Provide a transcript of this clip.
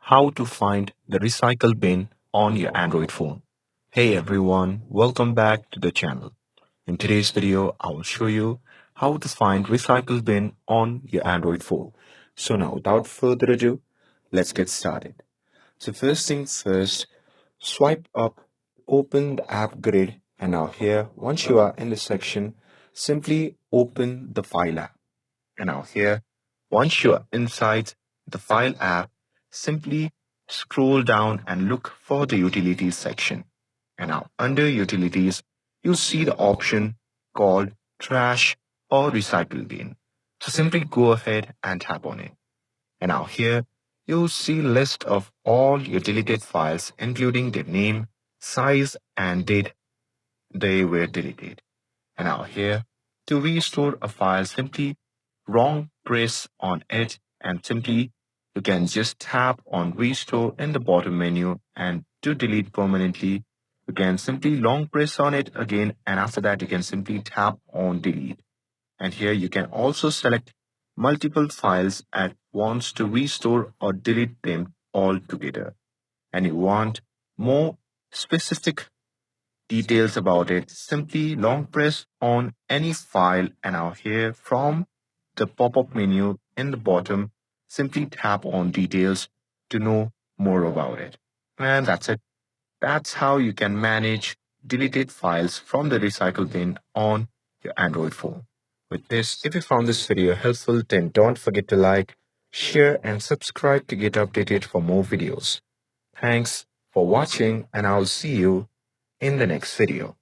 how to find the recycle bin on your Android phone. Hey everyone, welcome back to the channel. In today's video, I will show you how to find recycle bin on your Android phone. So now, without further ado, let's get started. So first things first, swipe up, open the app grid, and now here, once you are in the section, simply open the file app. And now here, once you're inside the file app, simply scroll down and look for the utilities section. And now under utilities, you'll see the option called trash or recycle bin. So simply go ahead and tap on it. And now here, you'll see list of all your deleted files, including their name, size, and date they were deleted. And now here, to restore a file, simply wrong press on it and simply you can just tap on restore in the bottom menu, and to delete permanently, you can simply long press on it again, and after that you can simply tap on delete. And here you can also select multiple files at once to restore or delete them all together. And you want more specific details about it, simply long press on any file, and now here from the pop-up menu in the bottom, simply tap on details to know more about it. And that's it. That's how you can manage deleted files from the recycle bin on your Android phone. With this, if you found this video helpful, then don't forget to like, share, and subscribe to get updated for more videos. Thanks for watching, and I'll see you in the next video.